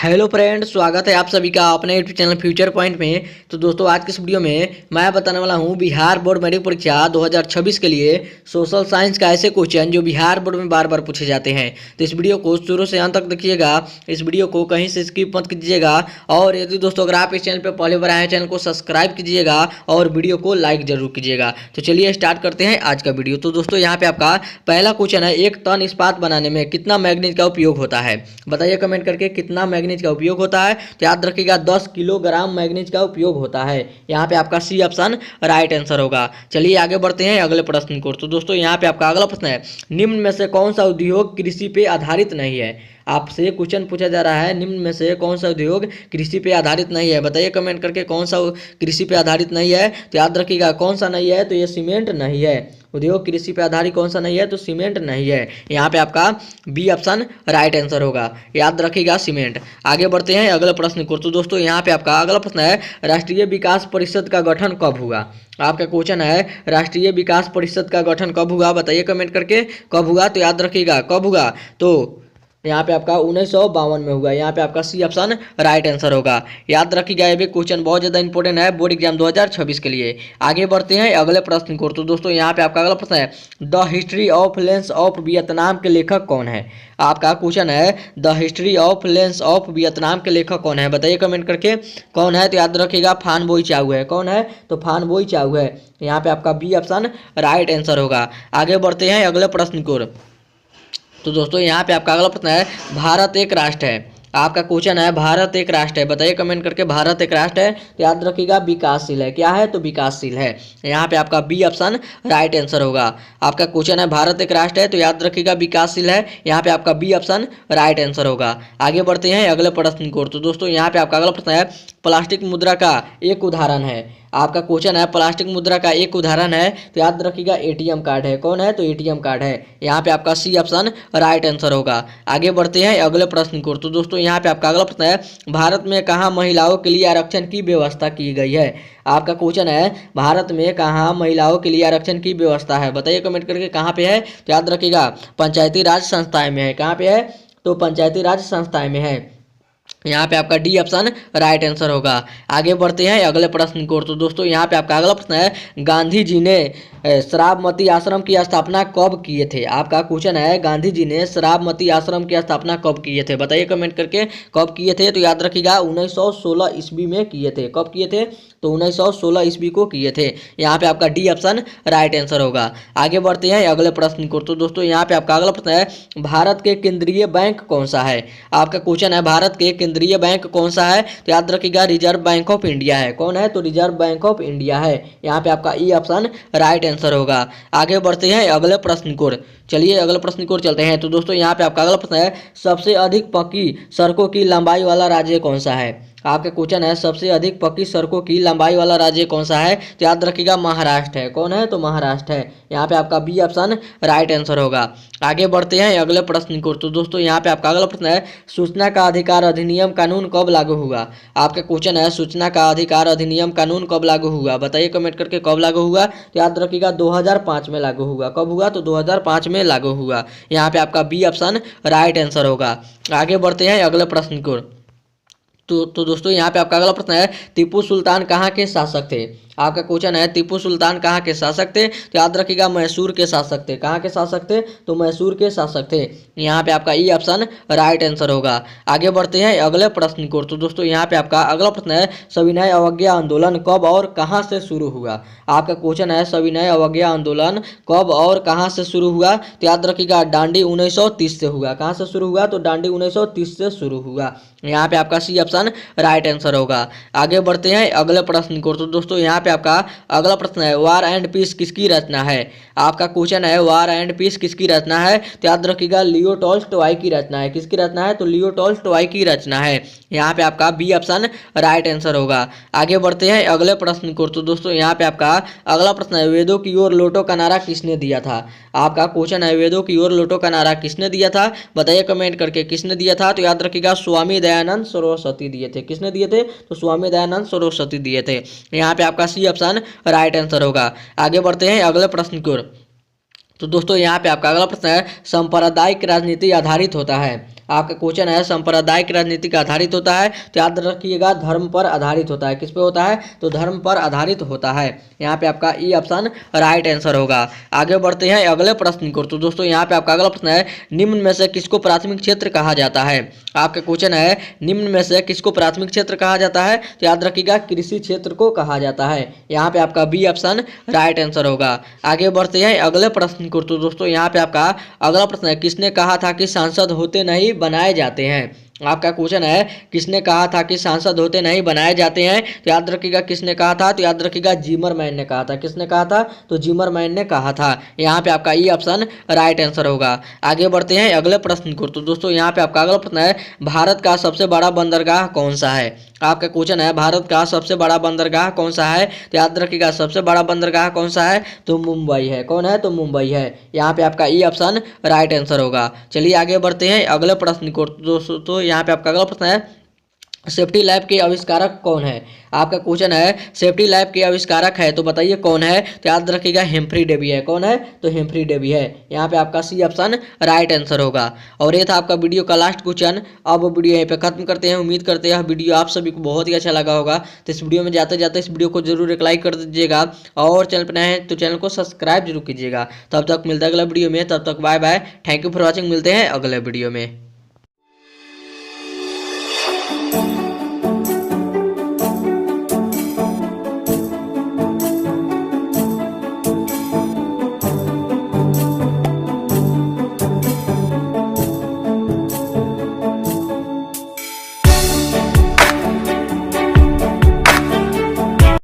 Hello friend, स्वागत है आप सभी का अपने यूट्यूब चैनल फ्यूचर पॉइंट में। तो दोस्तों, आज की इस वीडियो में मैं बताने वाला हूं बिहार बोर्ड मैट्रिक परीक्षा 2026 के लिए सोशल साइंस का ऐसे क्वेश्चन जो बिहार बोर्ड में बार बार पूछे जाते हैं। तो इस वीडियो को शुरू से अंत तक देखिएगा, इस वीडियो को कहीं से स्किप मत कीजिएगा। और यदि दोस्तों अगर आप इस चैनल पर पहले बार आए हैं, चैनल को सब्सक्राइब कीजिएगा और वीडियो को लाइक जरूर कीजिएगा। तो चलिए स्टार्ट करते हैं आज का वीडियो। तो दोस्तों, यहाँ पे आपका पहला क्वेश्चन है, एक टन इस्पात बनाने में कितना मैग्नीज का उपयोग होता है? बताइए कमेंट करके कितना मैग्नीज का उपयोग होता है। तो याद रखिएगा 10 किलोग्राम मैग्नीज का उपयोग होता है। यहाँ पे आपका सी ऑप्शन राइट आंसर होगा। चलिए आगे बढ़ते हैं अगले प्रश्न को। तो दोस्तों, यहाँ पे आपका अगला प्रश्न है, निम्न में से कौन सा उद्योग कृषि पे आधारित नहीं है? आपसे क्वेश्चन पूछा जा रहा है, निम्न में से कौन सा उद्योग कृषि पे आधारित नहीं है? बताइए कमेंट करके कौन सा कृषि पे आधारित नहीं है। तो याद रखिएगा कौन सा नहीं है, तो ये सीमेंट नहीं है। उद्योग कृषि पे आधारित कौन सा नहीं है? तो सीमेंट नहीं है। यहाँ पे आपका बी ऑप्शन राइट आंसर होगा। याद रखिएगा सीमेंट। आगे बढ़ते हैं अगले प्रश्न को। तो दोस्तों, यहाँ पे आपका अगला प्रश्न है, राष्ट्रीय विकास परिषद का गठन कब हुआ? आपका क्वेश्चन है, राष्ट्रीय विकास परिषद का गठन कब हुआ? बताइए कमेंट करके कब हुआ। तो याद रखिएगा कब हुआ, तो यहाँ पे आपका 1952 में हुआ। यहाँ पे आपका सी ऑप्शन राइट आंसर होगा। याद रखिएगा, ये भी क्वेश्चन बहुत ज़्यादा इंपॉर्टेंट है बोर्ड एग्जाम 2026 के लिए। आगे बढ़ते हैं अगले प्रश्न को। तो दोस्तों, यहाँ पे आपका अगला प्रश्न है, the history of lens of Vietnam के लेखक कौन है? आपका क्वेश्चन है, the history of lens of Vietnam के लेखक कौन है? बताइए कमेंट करके कौन है। तो याद रखिएगा फान बोई चाउ है। कौन है? तो फान बोई चाउ है। यहाँ पे आपका बी ऑप्शन राइट आंसर होगा। आगे बढ़ते हैं अगले प्रश्न को। तो दोस्तों, यहाँ पे आपका अगला प्रश्न है, भारत एक राष्ट्र है। आपका क्वेश्चन है, भारत एक राष्ट्र है। बताइए कमेंट करके भारत एक राष्ट्र है। तो याद रखिएगा विकासशील है। क्या है? तो विकासशील है। यहाँ पे आपका बी ऑप्शन राइट आंसर होगा। आपका क्वेश्चन है, भारत एक राष्ट्र है, तो याद रखिएगा विकासशील है। यहाँ पे आपका बी ऑप्शन राइट आंसर होगा। आगे बढ़ते हैं अगले प्रश्न को। तो दोस्तों, यहाँ पे आपका अगला प्रश्न है, प्लास्टिक मुद्रा का एक उदाहरण है। आपका क्वेश्चन है, प्लास्टिक मुद्रा का एक उदाहरण है। तो याद रखिएगा एटीएम कार्ड है। कौन है? तो एटीएम कार्ड है। यहाँ पे आपका सी ऑप्शन राइट आंसर होगा। आगे बढ़ते हैं अगले प्रश्न को। तो दोस्तों, यहाँ पे आपका अगला प्रश्न है, भारत में कहाँ महिलाओं के लिए आरक्षण की व्यवस्था की गई है? आपका क्वेश्चन है, भारत में कहाँ महिलाओं के लिए आरक्षण की व्यवस्था है? बताइए कमेंट करके कहाँ पे है। तो याद रखिएगा पंचायती राज संस्थाएं में है। कहाँ पे है? तो पंचायती राज संस्थाएं में है। यहाँ पे आपका डी ऑप्शन राइट आंसर होगा। आगे बढ़ते हैं अगले प्रश्न को। तो दोस्तों, यहाँ पे आपका अगला प्रश्न है, गांधी जी ने शराबमती आश्रम की स्थापना कब किए थे? आपका क्वेश्चन है, गांधी जी ने शराबमती आश्रम की स्थापना कब किए थे? बताइए कमेंट करके कब किए थे। तो याद रखिएगा 1916 ईस्वी में किए थे। कब किए थे? तो 1916 ईस्वी को किए थे। यहाँ पे आपका डी ऑप्शन राइट आंसर होगा। आगे बढ़ते हैं अगले प्रश्न को। तो दोस्तों, यहाँ पे आपका अगला प्रश्न है, भारत के केंद्रीय बैंक कौन सा है? आपका क्वेश्चन है, भारत के केंद्रीय बैंक कौन सा है? तो याद रखिएगा रिजर्व बैंक ऑफ इंडिया है। कौन है? तो रिजर्व बैंक ऑफ इंडिया है। यहाँ पे आपका ई ऑप्शन राइट आंसर होगा। आगे बढ़ते हैं अगले प्रश्न को। चलिए अगले प्रश्न को चलते हैं। तो दोस्तों, यहाँ पे आपका अगला प्रश्न है, सबसे अधिक पक्की सड़कों की लंबाई वाला राज्य कौन सा है? आपका क्वेश्चन है, सबसे अधिक पक्की सड़कों की लंबाई वाला राज्य कौन सा है? तो याद रखिएगा महाराष्ट्र है। कौन है? तो महाराष्ट्र है। यहाँ पे आपका बी ऑप्शन राइट आंसर होगा। आगे बढ़ते हैं अगले प्रश्न को। तो दोस्तों, यहाँ पे आपका अगला प्रश्न है, सूचना का अधिकार अधिनियम कानून कब लागू हुआ? आपका क्वेश्चन है, सूचना का अधिकार अधिनियम कानून कब लागू हुआ? बताइए कमेंट करके कब लागू हुआ। तो याद रखिएगा 2005 में लागू हुआ। कब हुआ? तो 2005 में लागू हुआ। यहाँ पे आपका बी ऑप्शन राइट आंसर होगा। आगे बढ़ते हैं अगले प्रश्न को। तो दोस्तों, यहाँ पे आपका अगला प्रश्न है, टीपू सुल्तान कहाँ के शासक थे? आपका क्वेश्चन है, टीपू सुल्तान कहाँ के शासक थे? तो याद रखिएगा मैसूर के शासक थे। कहाँ के शासक थे? तो मैसूर के शासक थे। यहाँ पे आपका ई ऑप्शन राइट आंसर होगा। आगे बढ़ते हैं अगले प्रश्न को। तो दोस्तों, यहाँ पे आपका अगला प्रश्न है, सविनय अवज्ञा आंदोलन कब और कहाँ से शुरू हुआ? आपका क्वेश्चन है, सविनय अवज्ञा आंदोलन कब और कहाँ से शुरू हुआ? तो याद रखिएगा दांडी 1930 से हुआ। कहाँ से शुरू हुआ? तो दांडी 1930 से शुरू हुआ। यहाँ पे आपका सी ऑप्शन राइट आंसर होगा। आगे बढ़ते हैं अगले प्रश्न को। तो दोस्तों, यहाँ पे आपका अगला प्रश्न है, वार एंड पीस किसकी रचना है? आपका क्वेश्चन है, वार एंड पीस किसकी रचना है? तो याद रखिएगा लियो टॉल्स्टॉय की रचना है। किसकी रचना है? तो लियो टॉल्स्टॉय की रचना है। यहाँ पे आपका बी ऑप्शन राइट आंसर होगा। आगे बढ़ते हैं अगले प्रश्न को। तो दोस्तों, यहाँ पे आपका अगला प्रश्न है, वेदों की ओर लौटो का नारा किसने दिया था? आपका क्वेश्चन है, वेदों की ओर लौटो का नारा किसने दिया था? बताइए कमेंट करके किसने दिया था। तो याद रखिएगा स्वामी दयानंद सरस्वती दिए थे। किसने दिए थे? तो स्वामी दयानंद सरस्वती दिए थे। यहाँ पे आपका सी ऑप्शन राइट आंसर होगा। आगे बढ़ते हैं अगले प्रश्न की ओर। तो दोस्तों, यहाँ पे आपका अगला प्रश्न है, सांप्रदायिक राजनीति आधारित होता है। आपका क्वेश्चन है सांप्रदायिक राजनीति आधारित होता है, तो याद रखिएगा धर्म पर आधारित होता है। किस पे होता है? तो धर्म पर आधारित होता है। यहाँ पे आपका ई ऑप्शन राइट आंसर होगा। आगे बढ़ते हैं अगले प्रश्न को। तो दोस्तों यहाँ पे आपका अगला प्रश्न है, निम्न में से किसको प्राथमिक क्षेत्र कहा जाता है? आपका क्वेश्चन है निम्न में से किसको प्राथमिक क्षेत्र कहा जाता है? तो याद रखिएगा कृषि क्षेत्र को कहा जाता है। यहाँ पे आपका बी ऑप्शन राइट आंसर होगा। आगे बढ़ते हैं अगले प्रश्न को। तो दोस्तों यहाँ पे आपका अगला प्रश्न है, किसने कहा था कि सांसद होते नहीं बनाए जाते हैं? आपका क्वेश्चन है किसने कहा था कि सांसद होते नहीं बनाए जाते हैं? तो याद रखिएगा किसने कहा था? तो याद रखिएगा जिमरमैन ने कहा था। किसने कहा था? तो जिमरमैन ने कहा था। यहाँ पे आपका ई ऑप्शन राइट आंसर होगा। आगे बढ़ते हैं अगले प्रश्न को। तो दोस्तों यहाँ पे आपका अगला प्रश्न है, भारत का सबसे बड़ा बंदरगाह कौन सा है? आपका क्वेश्चन है भारत का सबसे बड़ा बंदरगाह कौन सा है? तो याद रखिएगा सबसे बड़ा बंदरगाह कौन सा है? तो मुंबई है। कौन है? तो मुंबई है। यहाँ पे आपका ई ऑप्शन राइट आंसर होगा। चलिए आगे बढ़ते हैं अगले प्रश्न को। दोस्तों यहाँ पे आपका अगला प्रश्न है, सेफ्टी लैब के आविष्कारक कौन है? आपका क्वेश्चन है सेफ्टी लैब के आविष्कारक है, तो बताइए कौन है? तो याद रखिएगा हेम्फ्री डेवी है। कौन है? तो हेम्फ्री डेवी है। यहाँ पे आपका सी ऑप्शन राइट आंसर होगा। और ये था आपका वीडियो का लास्ट क्वेश्चन। अब वीडियो यहीं पे खत्म करते हैं। उम्मीद करते हैं वीडियो आप सभी को बहुत ही अच्छा लगा होगा। तो इस वीडियो में जाते जाते इस वीडियो को जरूर एक लाइक कर दीजिएगा, और चैनल पर नए हैं तो चैनल को सब्सक्राइब जरूर कीजिएगा। तब तक मिलता है अगला वीडियो में, तब तक bye bye, thank you for watching. मिलते हैं अगले वीडियो में।